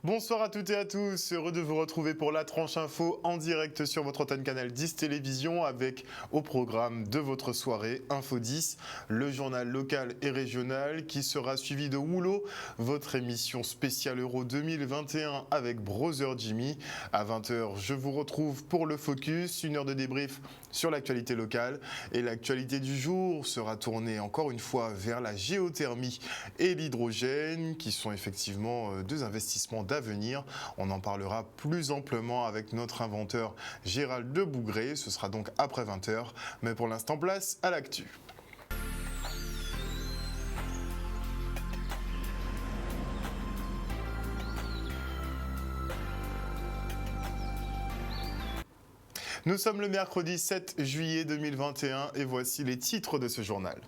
Bonsoir à toutes et à tous, heureux de vous retrouver pour la tranche info en direct sur votre antenne canal 10 télévision avec au programme de votre soirée Info 10, le journal local et régional qui sera suivi de Woulo, votre émission spéciale Euro 2021 avec Brother Jimmy. À 20h, je vous retrouve pour le focus, une heure de débrief sur l'actualité locale et l'actualité du jour sera tournée encore une fois vers la géothermie et l'hydrogène qui sont effectivement deux investissements d'avenir. On en parlera plus amplement avec notre inventeur Gérald de Bougré. Ce sera donc après 20h. Mais pour l'instant, place à l'actu. Nous sommes le mercredi 7 juillet 2021 et voici les titres de ce journal.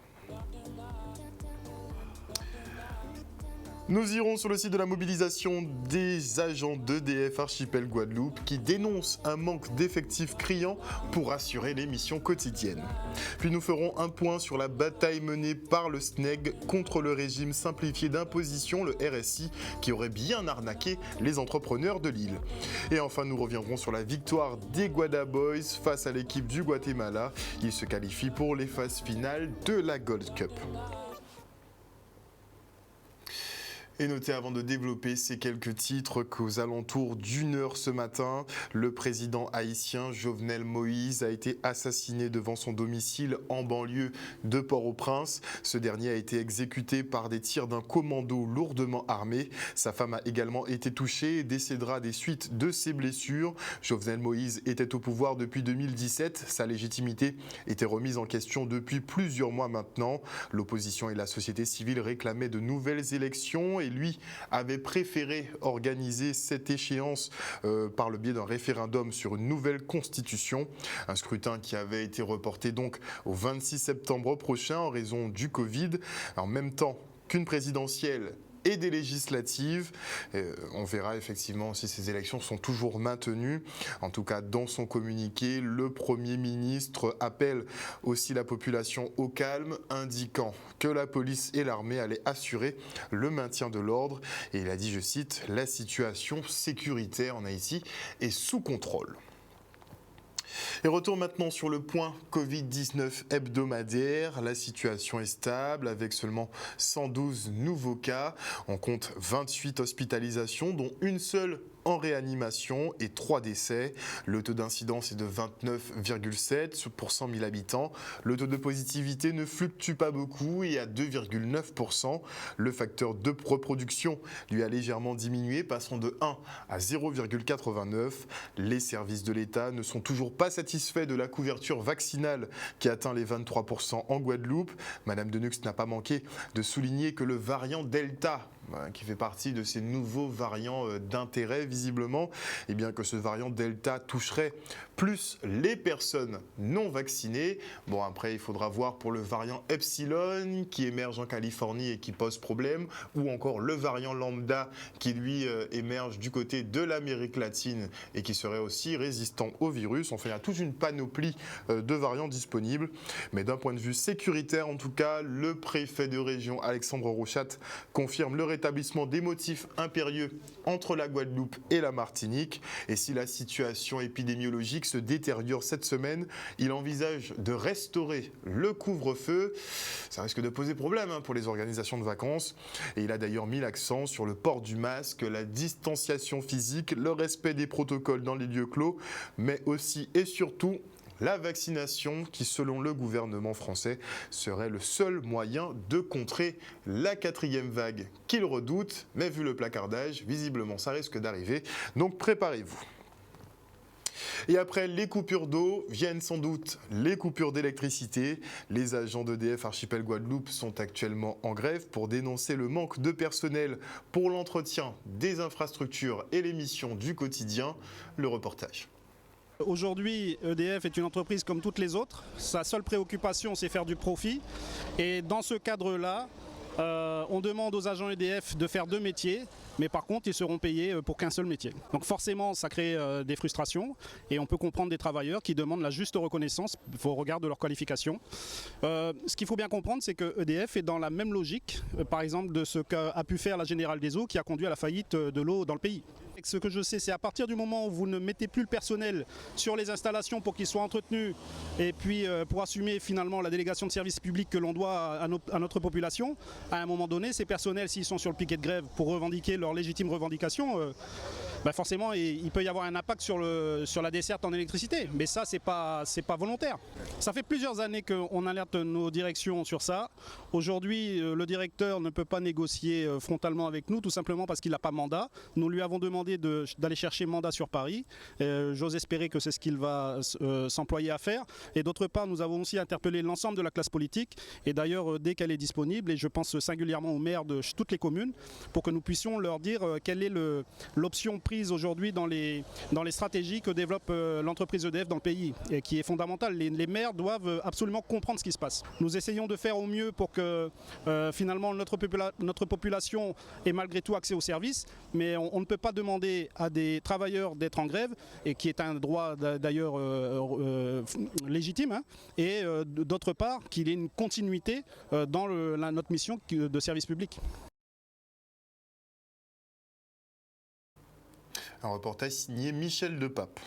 Nous irons sur le site de la mobilisation des agents d'EDF Archipel Guadeloupe qui dénoncent un manque d'effectifs criant pour assurer les missions quotidiennes. Puis nous ferons un point sur la bataille menée par le SNEG contre le régime simplifié d'imposition, le RSI, qui aurait bien arnaqué les entrepreneurs de l'île. Et enfin, nous reviendrons sur la victoire des Guada Boys face à l'équipe du Guatemala. Ils se qualifient pour les phases finales de la Gold Cup. Et notez avant de développer ces quelques titres qu'aux alentours d'une heure ce matin, le président haïtien Jovenel Moïse a été assassiné devant son domicile en banlieue de Port-au-Prince. Ce dernier a été exécuté par des tirs d'un commando lourdement armé. Sa femme a également été touchée et décédera des suites de ses blessures. Jovenel Moïse était au pouvoir depuis 2017. Sa légitimité était remise en question depuis plusieurs mois maintenant. L'opposition et la société civile réclamaient de nouvelles élections et lui avait préféré organiser cette échéance par le biais d'un référendum sur une nouvelle constitution. Un scrutin qui avait été reporté donc au 26 septembre prochain en raison du Covid. En même temps qu'une présidentielle et des législatives. On verra effectivement si ces élections sont toujours maintenues. En tout cas, dans son communiqué, le Premier ministre appelle aussi la population au calme, indiquant que la police et l'armée allaient assurer le maintien de l'ordre. Et il a dit, je cite, « La situation sécuritaire en Haïti est sous contrôle ». Et retour maintenant sur le point Covid-19 hebdomadaire. La situation est stable avec seulement 112 nouveaux cas. On compte 28 hospitalisations dont une seule en réanimation et 3 décès. Le taux d'incidence est de 29,7 pour 100 000 habitants. Le taux de positivité ne fluctue pas beaucoup et à 2,9%. Le facteur de reproduction lui a légèrement diminué, passant de 1 à 0,89. Les services de l'État ne sont toujours pas satisfaits de la couverture vaccinale qui atteint les 23% en Guadeloupe. Madame Denux n'a pas manqué de souligner que le variant Delta, qui fait partie de ces nouveaux variants d'intérêt visiblement, et bien que ce variant Delta toucherait plus les personnes non vaccinées. Bon, après, il faudra voir pour le variant Epsilon qui émerge en Californie et qui pose problème, ou encore le variant Lambda qui lui émerge du côté de l'Amérique latine et qui serait aussi résistant au virus. Enfin, il y a toute une panoplie de variants disponibles. Mais d'un point de vue sécuritaire, en tout cas, le préfet de région Alexandre Rochat confirme le rétablissement des motifs impérieux entre la Guadeloupe et la Martinique. Et si la situation épidémiologique se détériore cette semaine, il envisage de restaurer le couvre-feu. Ça risque de poser problème pour les organisations de vacances. Et il a d'ailleurs mis l'accent sur le port du masque, la distanciation physique, le respect des protocoles dans les lieux clos, mais aussi et surtout la vaccination qui, selon le gouvernement français, serait le seul moyen de contrer la 4e vague qu'il redoute. Mais vu le placardage, visiblement ça risque d'arriver, donc préparez-vous. Et après les coupures d'eau, viennent sans doute les coupures d'électricité. Les agents d'EDF Archipel Guadeloupe sont actuellement en grève pour dénoncer le manque de personnel pour l'entretien des infrastructures et les missions du quotidien. Le reportage. Aujourd'hui, EDF est une entreprise comme toutes les autres. Sa seule préoccupation, c'est faire du profit. Et dans ce cadre-là, On demande aux agents EDF de faire 2 métiers, mais par contre ils seront payés pour qu'un seul métier. Donc forcément ça crée des frustrations et on peut comprendre des travailleurs qui demandent la juste reconnaissance au regard de leur qualification. Ce qu'il faut bien comprendre, c'est que EDF est dans la même logique, par exemple de ce qu'a pu faire la Générale des Eaux qui a conduit à la faillite de l'eau dans le pays. Ce que je sais, c'est à partir du moment où vous ne mettez plus le personnel sur les installations pour qu'ils soient entretenus et puis pour assumer finalement la délégation de service public que l'on doit à notre population, à un moment donné, ces personnels, s'ils sont sur le piquet de grève pour revendiquer leurs légitimes revendications, forcément il peut y avoir un impact sur la desserte en électricité. Mais ça, c'est pas volontaire. Ça fait plusieurs années qu'on alerte nos directions sur ça. Aujourd'hui, le directeur ne peut pas négocier frontalement avec nous, tout simplement parce qu'il n'a pas mandat. Nous lui avons demandé d'aller chercher mandat sur Paris. J'ose espérer que c'est ce qu'il va s'employer à faire. Et d'autre part, nous avons aussi interpellé l'ensemble de la classe politique. Et d'ailleurs, dès qu'elle est disponible, et je pense singulièrement aux maires de toutes les communes, pour que nous puissions leur dire quelle est l'option prise aujourd'hui dans les stratégies que développe l'entreprise EDF dans le pays, et qui est fondamentale. Les maires doivent absolument comprendre ce qui se passe. Nous essayons de faire au mieux pour que finalement notre population ait malgré tout accès aux services, mais on ne peut pas demander à des travailleurs d'être en grève, et qui est un droit d'ailleurs légitime, hein, et d'autre part qu'il y ait une continuité dans notre mission de service public. Un reportage signé Michel Depape.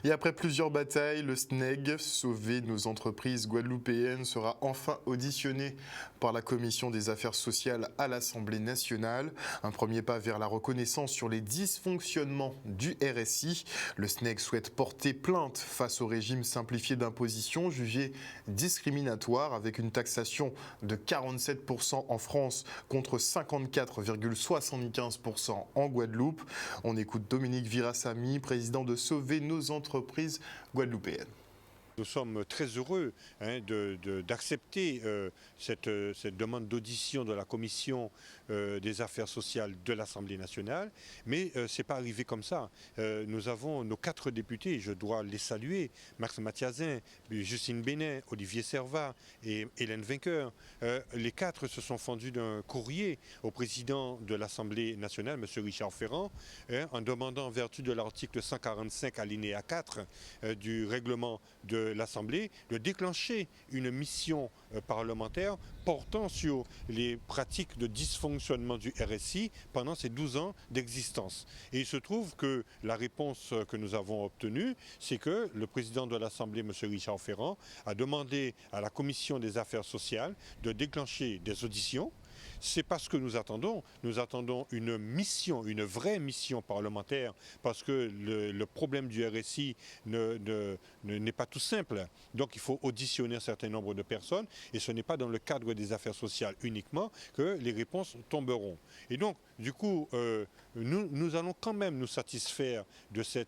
Et après plusieurs batailles, le SNEG, Sauver nos entreprises guadeloupéennes, sera enfin auditionné par la Commission des affaires sociales à l'Assemblée nationale. Un premier pas vers la reconnaissance sur les dysfonctionnements du RSI. Le SNEG souhaite porter plainte face au régime simplifié d'imposition jugé discriminatoire, avec une taxation de 47% en France contre 54,75% en Guadeloupe. On écoute Dominique Virasamy, président de Sauver nos entreprises guadeloupéennes. Nous sommes très heureux d'accepter cette demande d'audition de la Commission des affaires sociales de l'Assemblée nationale, mais ce n'est pas arrivé comme ça. Nous avons nos 4 députés, je dois les saluer, Max Mathiazin, Justine Bénin, Olivier Servat et Hélène Vainqueur. Les 4 se sont fendus d'un courrier au président de l'Assemblée nationale, M. Richard Ferrand, en demandant, en vertu de l'article 145 alinéa 4 du règlement de l'Assemblée, de déclencher une mission parlementaire portant sur les pratiques de dysfonctionnement du RSI pendant ces 12 ans d'existence. Et il se trouve que la réponse que nous avons obtenue, c'est que le président de l'Assemblée, M. Richard Ferrand, a demandé à la Commission des affaires sociales de déclencher des auditions. C'est parce que nous attendons une mission, une vraie mission parlementaire, parce que le problème du RSI n'est pas tout simple. Donc il faut auditionner un certain nombre de personnes, et ce n'est pas dans le cadre des affaires sociales uniquement que les réponses tomberont. Et donc, du coup, nous allons quand même nous satisfaire de ces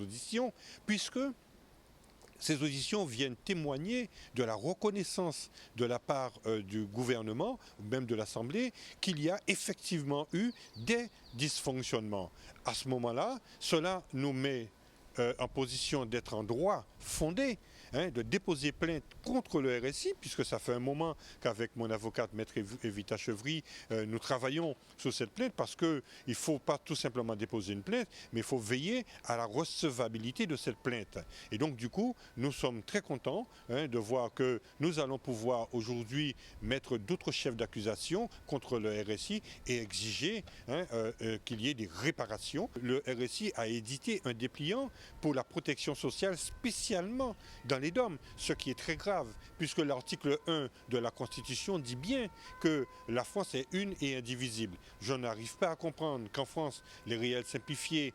auditions, puisque ces auditions viennent témoigner de la reconnaissance de la part du gouvernement, ou même de l'Assemblée, qu'il y a effectivement eu des dysfonctionnements. À ce moment-là, cela nous met en position d'être en droit fondé, de déposer plainte contre le RSI, puisque ça fait un moment qu'avec mon avocate, Maître Evita Chevry, nous travaillons sur cette plainte, parce qu'il ne faut pas tout simplement déposer une plainte, mais il faut veiller à la recevabilité de cette plainte. Et donc du coup, nous sommes très contents de voir que nous allons pouvoir aujourd'hui mettre d'autres chefs d'accusation contre le RSI et exiger qu'il y ait des réparations. Le RSI a édité un dépliant pour la protection sociale spécialement dans les DOM, ce qui est très grave, puisque l'article 1 de la Constitution dit bien que la France est une et indivisible. Je n'arrive pas à comprendre qu'en France, les réels simplifiés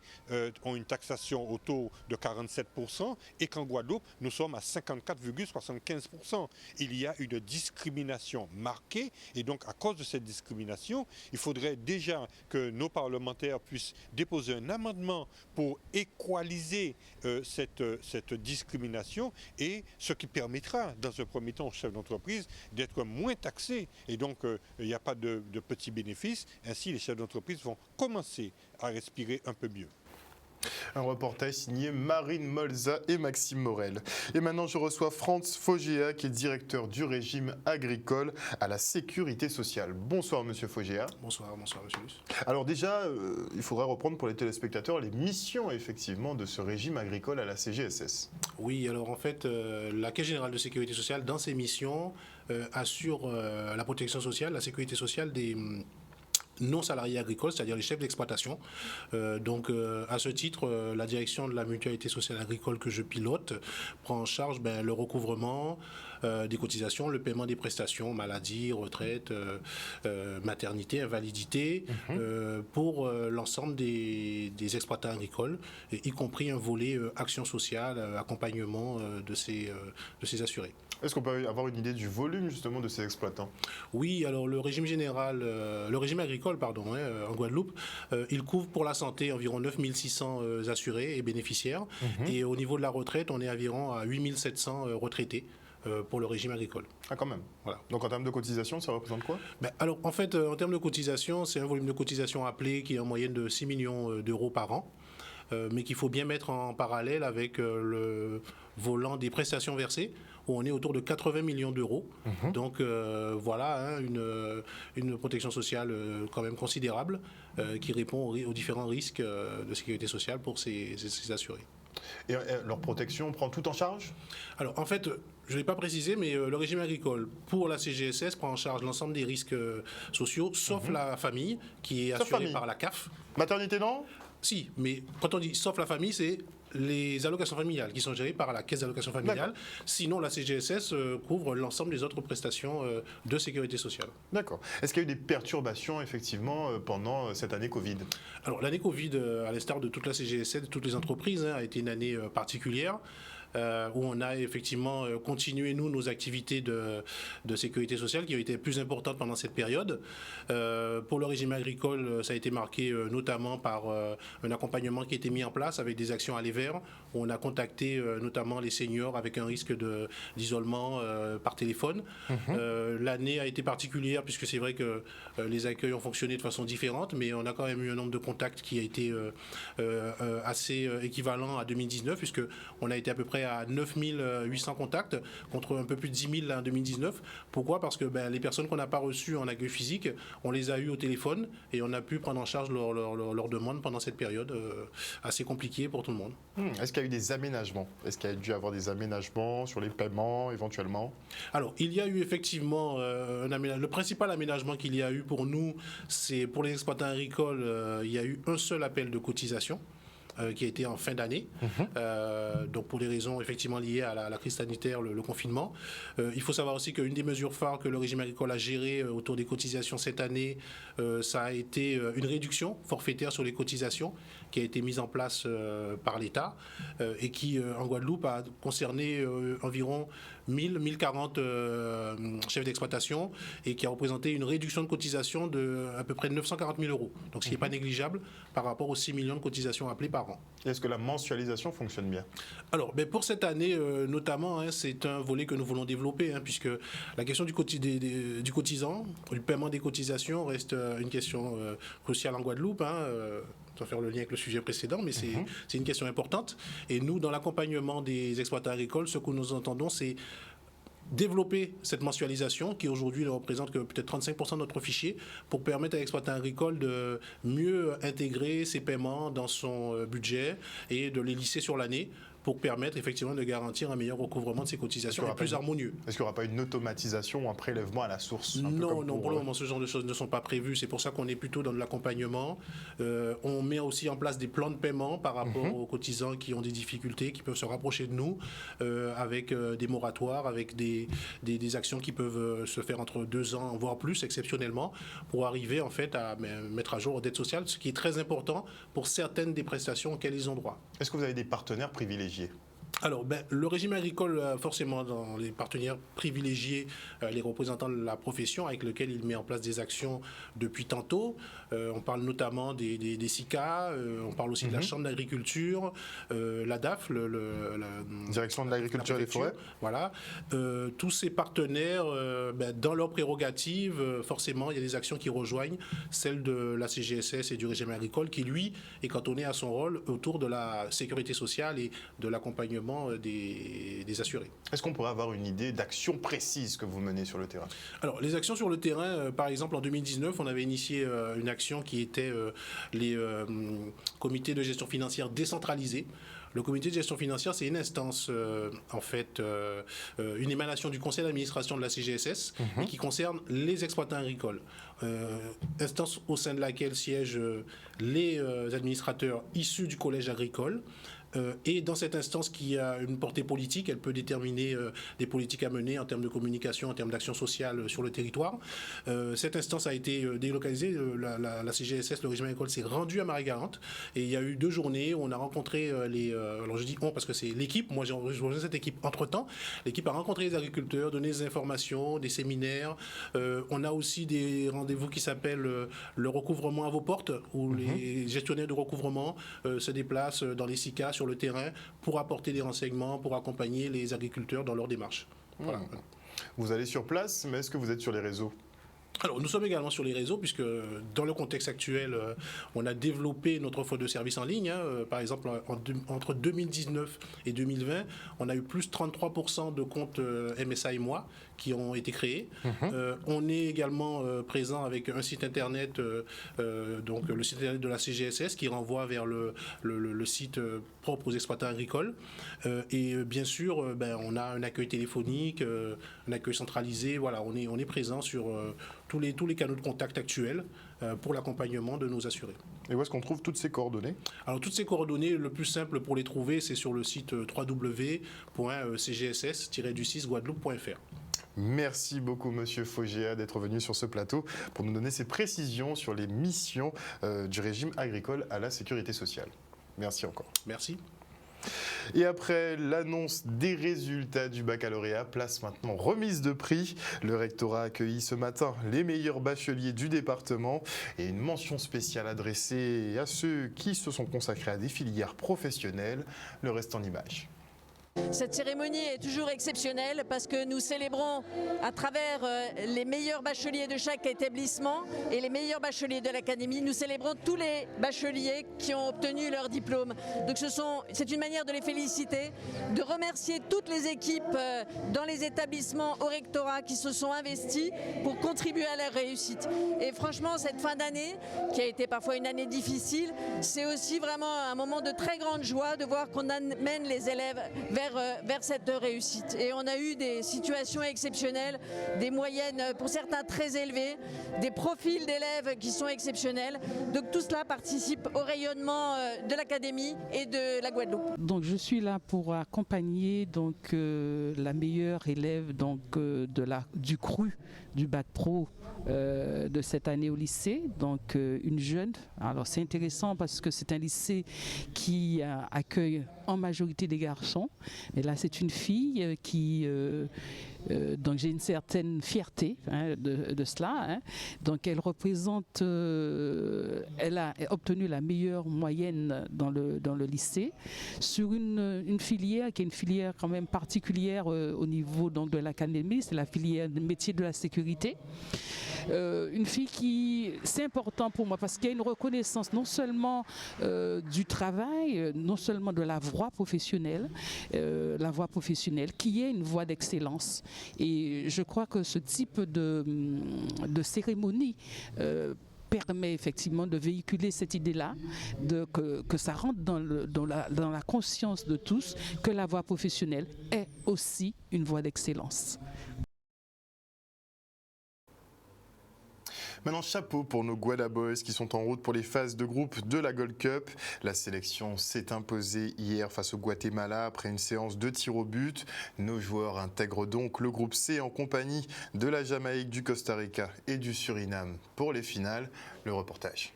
ont une taxation au taux de 47% et qu'en Guadeloupe, nous sommes à 54,75%. Il y a une discrimination marquée, et donc à cause de cette discrimination, il faudrait déjà que nos parlementaires puissent déposer un amendement pour équaliser cette discrimination, et ce qui permettra dans un premier temps aux chefs d'entreprise d'être moins taxés, et donc il n'y a pas de petits bénéfices. Ainsi, les chefs d'entreprise vont commencer à respirer un peu mieux. Un reportage signé Marine Molza et Maxime Morel. Et maintenant, je reçois Franz Fogea, qui est directeur du régime agricole à la Sécurité sociale. Bonsoir, monsieur Fogea. Bonsoir, monsieur Luce. Alors déjà, il faudrait reprendre pour les téléspectateurs les missions, effectivement, de ce régime agricole à la CGSS. Oui, alors en fait, la Caisse générale de sécurité sociale, dans ses missions, assure la protection sociale, la sécurité sociale des non-salariés agricoles, c'est-à-dire les chefs d'exploitation. À ce titre, la direction de la mutualité sociale agricole que je pilote prend en charge le recouvrement des cotisations, le paiement des prestations, maladie, retraite, maternité, invalidité, pour l'ensemble des exploitants agricoles, y compris un volet action sociale, accompagnement de ces assurés. Est-ce qu'on peut avoir une idée du volume justement de ces exploitants? Oui, alors le régime agricole, en Guadeloupe, il couvre pour la santé environ 9600 assurés et bénéficiaires. Et au niveau de la retraite, on est environ à 8700 retraités pour le régime agricole. Ah, quand même. Voilà. Donc en termes de cotisation, ça représente quoi? Alors en fait, en termes de cotisation, c'est un volume de cotisation appelé qui est en moyenne de 6 millions d'euros par an. Mais qu'il faut bien mettre en parallèle avec le volant des prestations versées, où on est autour de 80 millions d'euros. Donc une protection sociale quand même considérable qui répond aux différents risques de sécurité sociale pour ces assurés. Et leur protection prend tout en charge? Alors en fait, je ne l'ai pas précisé, mais le régime agricole pour la CGSS prend en charge l'ensemble des risques sociaux, sauf la famille, qui est assurée par la CAF. Maternité, non? Si, mais quand on dit sauf la famille, c'est les allocations familiales qui sont gérées par la caisse d'allocations familiales. Sinon, la CGSS couvre l'ensemble des autres prestations de sécurité sociale. D'accord. Est-ce qu'il y a eu des perturbations, effectivement, pendant cette année Covid? Alors, l'année Covid, à l'instar de toute la CGSS, de toutes les entreprises, a été une année particulière. Où on a effectivement continué, nos activités de sécurité sociale qui ont été plus importantes pendant cette période. Pour le régime agricole, ça a été marqué notamment par un accompagnement qui a été mis en place avec des actions aller vers, où on a contacté notamment les seniors avec un risque d'isolement par téléphone. L'année a été particulière puisque c'est vrai que les accueils ont fonctionné de façon différente, mais on a quand même eu un nombre de contacts qui a été assez équivalent à 2019, puisqu'on a été à peu près à 9800 contacts contre un peu plus de 10 000 en 2019. Pourquoi? Parce que les personnes qu'on n'a pas reçues en accueil physique, on les a eues au téléphone et on a pu prendre en charge leurs demandes pendant cette période assez compliquée pour tout le monde. Est-ce qu'il y a eu des aménagements? Est-ce qu'il y a dû avoir des aménagements sur les paiements éventuellement? Alors, il y a eu effectivement le principal aménagement qu'il y a eu pour nous, c'est pour les exploitants agricoles, il y a eu un seul appel de cotisation. Qui a été en fin d'année, donc pour des raisons effectivement liées à la crise sanitaire, le confinement. Il faut savoir aussi qu'une des mesures phares que le régime agricole a gérées autour des cotisations cette année, ça a été une réduction forfaitaire sur les cotisations qui a été mise en place par l'État et qui, en Guadeloupe, a concerné environ 1040 chefs d'exploitation et qui a représenté une réduction de cotisation de à peu près 940 000 euros. Donc ce qui n'est pas négligeable par rapport aux 6 millions de cotisations appelées par an. Est-ce que la mensualisation fonctionne bien? Alors, pour cette année notamment, c'est un volet que nous voulons développer, puisque la question du cotisant, du paiement des cotisations reste une question cruciale en Guadeloupe. Sans faire le lien avec le sujet précédent, mais c'est une question importante. Et nous, dans l'accompagnement des exploitants agricoles, ce que nous entendons, c'est développer cette mensualisation qui aujourd'hui ne représente que peut-être 35% de notre fichier pour permettre à l'exploitant agricole de mieux intégrer ses paiements dans son budget et de les lisser sur l'année pour permettre effectivement de garantir un meilleur recouvrement de ces cotisations et plus harmonieux. Est-ce qu'il n'y aura pas une automatisation ou un prélèvement à la source? Non, pour le moment, ce genre de choses ne sont pas prévues. C'est pour ça qu'on est plutôt dans de l'accompagnement. On met aussi en place des plans de paiement par rapport aux cotisants qui ont des difficultés, qui peuvent se rapprocher de nous, avec des moratoires, avec des actions qui peuvent se faire entre 2 ans, voire plus, exceptionnellement, pour arriver en fait à mettre à jour leur dette sociale, ce qui est très important pour certaines des prestations auxquelles ils ont droit. Est-ce que vous avez des partenaires privilégiés? Alors, le régime agricole, forcément, dans les partenaires privilégiés, les représentants de la profession avec lesquels il met en place des actions depuis tantôt. On parle notamment des SICA, on parle aussi de la Chambre d'agriculture, la DAF, la Direction de l'agriculture et des forêts. Voilà. Tous ces partenaires, dans leurs prérogatives, forcément, il y a des actions qui rejoignent celles de la CGSS et du régime agricole qui, lui, est cantonné à son rôle autour de la sécurité sociale et de l'accompagnement des assurés. Est-ce qu'on pourrait avoir une idée d'actions précises que vous menez sur le terrain? Alors, les actions sur le terrain, par exemple, en 2019, on avait initié une action qui était les comités de gestion financière décentralisés. Le comité de gestion financière, c'est une instance, une émanation du conseil d'administration de la CGSS et qui concerne les exploitants agricoles. Instance au sein de laquelle siègent les administrateurs issus du collège agricole. Et dans cette instance qui a une portée politique, elle peut déterminer des politiques à mener en termes de communication, en termes d'action sociale sur le territoire. Cette instance a été délocalisée. La CGSS, le régime agricole, s'est rendu à Marie-Galante. Et il y a eu 2 journées où on a rencontré alors je dis on parce que c'est l'équipe. Moi, j'ai rejoint cette équipe entre-temps. L'équipe a rencontré les agriculteurs, donné des informations, des séminaires. On a aussi des rendez-vous qui s'appellent le recouvrement à vos portes, où les gestionnaires de recouvrement se déplacent dans les SICA sur le terrain pour apporter des renseignements, pour accompagner les agriculteurs dans leur démarche. Voilà. Vous allez sur place, mais est-ce que vous êtes sur les réseaux? Alors, nous sommes également sur les réseaux, puisque dans le contexte actuel, on a développé notre offre de services en ligne. Par exemple, entre 2019 et 2020, on a eu plus de 33% de comptes MSA et moi qui ont été créés. On est également présent avec un site internet, donc le site internet de la CGSS, qui renvoie vers le site propre aux exploitants agricoles. Et bien sûr, on a un accueil téléphonique, un accueil centralisé. Voilà, on est présent sur tous les canaux de contact actuels pour l'accompagnement de nos assurés. Et où est-ce qu'on trouve toutes ces coordonnées? Alors, toutes ces coordonnées, le plus simple pour les trouver, c'est sur le site www.cgss-guadeloupe.fr. Merci beaucoup, Monsieur Fogéa, d'être venu sur ce plateau pour nous donner ces précisions sur les missions du régime agricole à la sécurité sociale. Merci encore. Merci. Et après l'annonce des résultats du baccalauréat, place maintenant remise de prix. Le rectorat a accueilli ce matin les meilleurs bacheliers du département et une mention spéciale adressée à ceux qui se sont consacrés à des filières professionnelles. Le reste en images. Cette cérémonie est toujours exceptionnelle parce que nous célébrons à travers les meilleurs bacheliers de chaque établissement et les meilleurs bacheliers de l'académie. Nous célébrons tous les bacheliers qui ont obtenu leur diplôme. Donc c'est une manière de les féliciter, de remercier toutes les équipes dans les établissements au rectorat qui se sont investis pour contribuer à leur réussite. Et franchement, cette fin d'année, qui a été parfois une année difficile, c'est aussi vraiment un moment de très grande joie de voir qu'on amène les élèves vers cette réussite. Et on a eu des situations exceptionnelles, des moyennes pour certains très élevées, des profils d'élèves qui sont exceptionnels. Donc tout cela participe au rayonnement de l'académie et de la Guadeloupe. Donc je suis là pour accompagner la meilleure élève du CRU du Bac Pro de cette année au lycée, donc une jeune. Alors c'est intéressant parce que c'est un lycée qui accueille en majorité des garçons, et là c'est une fille qui donc j'ai une certaine fierté de cela. Donc elle représente, elle a obtenu la meilleure moyenne dans le lycée sur une filière qui est une filière quand même particulière au niveau donc de l'académie, c'est la filière de métier de la sécurité. Une fille qui, c'est important pour moi parce qu'il y a une reconnaissance non seulement du travail, non seulement de la voie professionnelle qui est une voie d'excellence. Et je crois que ce type de cérémonie permet effectivement de véhiculer cette idée-là, que ça rentre dans la conscience de tous, que la voie professionnelle est aussi une voie d'excellence. Maintenant, chapeau pour nos Guada Boys qui sont en route pour les phases de groupe de la Gold Cup. La sélection s'est imposée hier face au Guatemala après une séance de tir au but. Nos joueurs intègrent donc le groupe C en compagnie de la Jamaïque, du Costa Rica et du Suriname pour les finales. Le reportage.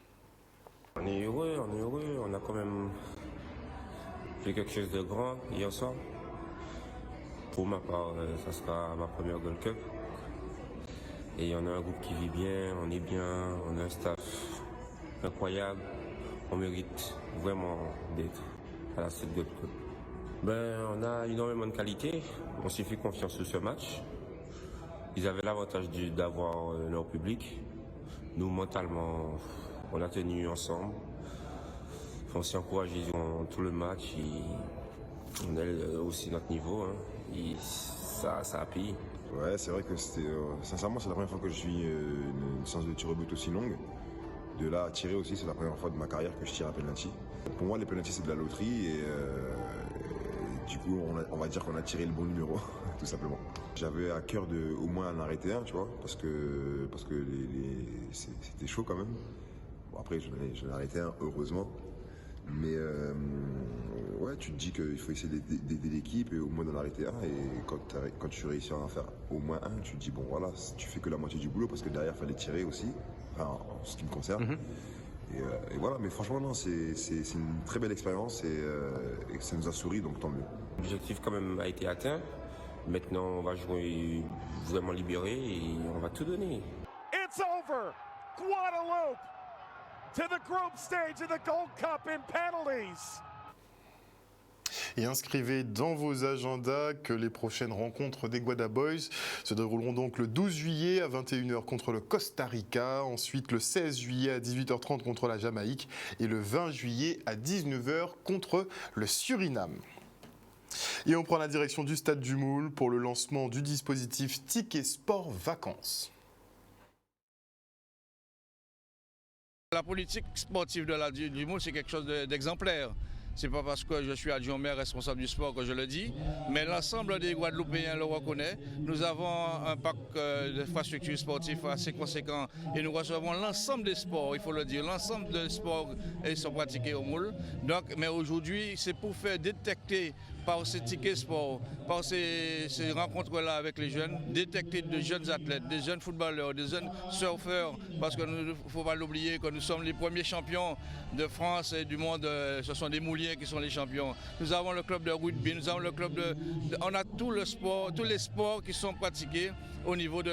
On est heureux, on a quand même fait quelque chose de grand hier soir. Pour ma part, ça sera ma première Gold Cup. Et on a un groupe qui vit bien, on est bien, on a un staff incroyable. On mérite vraiment d'être à la 7 Gold Cup. On a énormément de qualité, on s'est fait confiance sur ce match. Ils avaient l'avantage d'avoir leur public. Nous, mentalement, on a tenu ensemble. On s'est encouragé durant tout le match. Et on a aussi notre niveau. Hein. Et ça a payé. Ouais, c'est vrai que sincèrement, c'est la première fois que je suis une séance de tir au but aussi longue. De là à tirer aussi, c'est la première fois de ma carrière que je tire à penalty. Pour moi, les penalty, c'est de la loterie. Et du coup, on va dire qu'on a tiré le bon numéro, tout simplement. J'avais à cœur de au moins en arrêter un, tu vois, parce que c'était chaud quand même. Bon, après, j'en ai arrêté un, heureusement. Mais ouais, tu te dis qu'il faut essayer d'aider l'équipe et au moins d'en arrêter un. Et quand tu réussis à en faire au moins un, tu te dis, bon voilà, tu fais que la moitié du boulot parce que derrière, il fallait tirer aussi, enfin, en ce qui me concerne. Et voilà, mais franchement, non, c'est une très belle expérience et ça nous a souri, donc tant mieux. L'objectif quand même a été atteint. Maintenant, on va jouer vraiment libéré et on va tout donner. It's over. Guadeloupe to the group stage of the Gold Cup in penalties. Et inscrivez dans vos agendas que les prochaines rencontres des Guada Boys se dérouleront donc le 12 juillet à 21h contre le Costa Rica, ensuite le 16 juillet à 18h30 contre la Jamaïque et le 20 juillet à 19h contre le Suriname. Et on prend la direction du Stade du Moule pour le lancement du dispositif Ticket Sport Vacances. La politique sportive du Moule, c'est quelque chose d'exemplaire. Ce n'est pas parce que je suis adjoint maire responsable du sport que je le dis, mais l'ensemble des Guadeloupéens le reconnaît. Nous avons un parc d'infrastructures sportives assez conséquent et nous recevons l'ensemble des sports, il faut le dire, l'ensemble des sports sont pratiqués au Moule. Donc, mais aujourd'hui, c'est pour faire détecter par ces tickets sport, par ces rencontres-là avec les jeunes, détecter de jeunes athlètes, des jeunes footballeurs, des jeunes surfeurs, parce qu'il ne faut pas l'oublier que nous sommes les premiers champions de France et du monde, ce sont des Mouliens qui sont les champions. Nous avons le club de rugby, nous avons le club on a tout le sport, tous les sports qui sont pratiqués au niveau de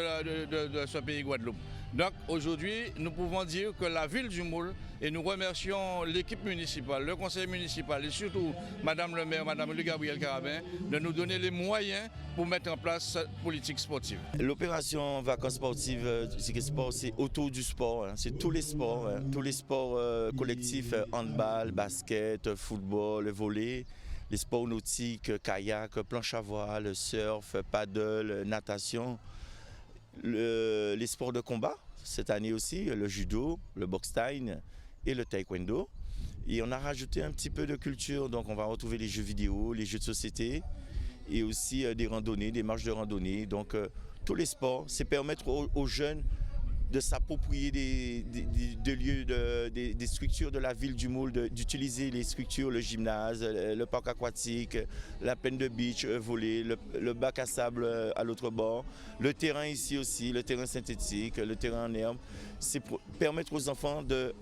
ce pays Guadeloupe. Donc aujourd'hui, nous pouvons dire que la ville du Moule, et nous remercions l'équipe municipale, le conseil municipal et surtout Madame le maire, Madame Gabrielle Carabin, de nous donner les moyens pour mettre en place cette politique sportive. L'opération vacances sportives, c'est autour du sport, hein. C'est tous les sports collectifs, handball, basket, football, volley, les sports nautiques, kayak, planche à voile, surf, paddle, natation. Les sports de combat, cette année aussi, le judo, le boxe thaï et le taekwondo. Et on a rajouté un petit peu de culture, donc on va retrouver les jeux vidéo, les jeux de société et aussi des randonnées, des marches de randonnée. Donc tous les sports, c'est permettre aux jeunes de s'approprier des lieux, des structures de la ville du Moule, d'utiliser les structures, le gymnase, le parc aquatique, la plaine de beach, volley, le bac à sable à l'autre bord, le terrain ici aussi, le terrain synthétique, le terrain en herbe. C'est pour permettre aux enfants de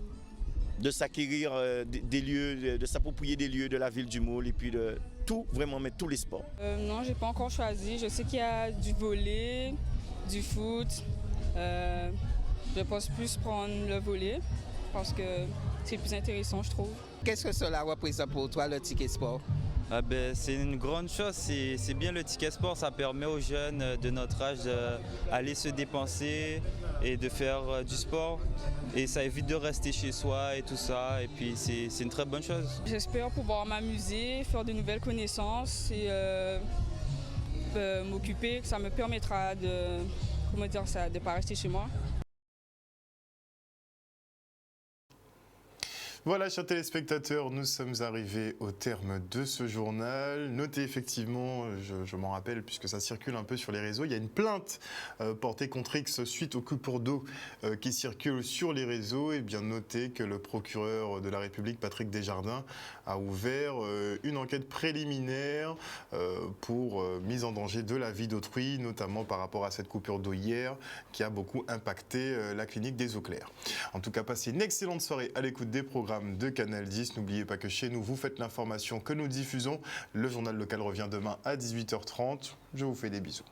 s'acquérir des lieux, de s'approprier des lieux de la ville du Moule et puis de tout, vraiment mettre tous les sports. Non, j'ai pas encore choisi. Je sais qu'il y a du volley, du foot. Je pense plus prendre le volley parce que c'est plus intéressant, je trouve. Qu'est-ce que cela représente pour toi, le ticket sport? C'est une grande chose, c'est bien le ticket sport, ça permet aux jeunes de notre âge d'aller se dépenser et de faire du sport. Et ça évite de rester chez soi et tout ça, et puis c'est une très bonne chose. J'espère pouvoir m'amuser, faire de nouvelles connaissances et m'occuper, ça me permettra de ne pas rester chez moi. Voilà, chers téléspectateurs, nous sommes arrivés au terme de ce journal. Notez effectivement, je m'en rappelle puisque ça circule un peu sur les réseaux, il y a une plainte portée contre X suite aux coupures d'eau qui circulent sur les réseaux. Et bien notez que le procureur de la République, Patrick Desjardins, a ouvert une enquête préliminaire pour mise en danger de la vie d'autrui, notamment par rapport à cette coupure d'eau hier qui a beaucoup impacté la clinique des Eaux Claires. En tout cas, passez une excellente soirée à l'écoute des programmes programmes de Canal 10. N'oubliez pas que chez nous, vous faites l'information que nous diffusons. Le journal local revient demain à 18h30. Je vous fais des bisous.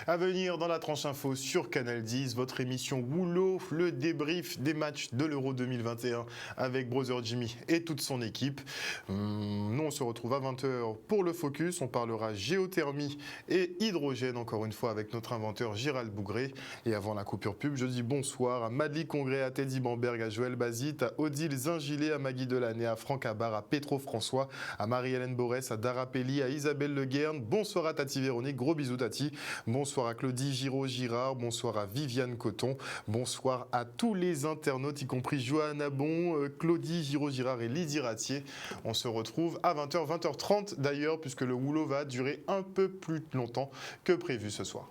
À venir dans la tranche info sur Canal 10, votre émission Woulot, le débrief des matchs de l'Euro 2021 avec Brother Jimmy et toute son équipe. Nous, on se retrouve à 20h pour le Focus. On parlera géothermie et hydrogène, encore une fois, avec notre inventeur Gérald Bougré. Et avant la coupure pub, je dis bonsoir à Madly Congrès, à Teddy Bamberg, à Joël Bazit, à Odile Zingilet, à Maggie Delaney, à Franck Abar, à Petro François, à Marie-Hélène Borès, à Dara Pelli, à Isabelle Le Guern. Bonsoir à Tati Véronique, gros bisous Tati. Bonsoir à Claudie Giraud-Girard, bonsoir à Viviane Coton, bonsoir à tous les internautes, y compris Johanna Bon, Claudie Giraud-Girard et Lydie Ratier. On se retrouve à 20h, 20h30 d'ailleurs, puisque le Woulot va durer un peu plus longtemps que prévu ce soir.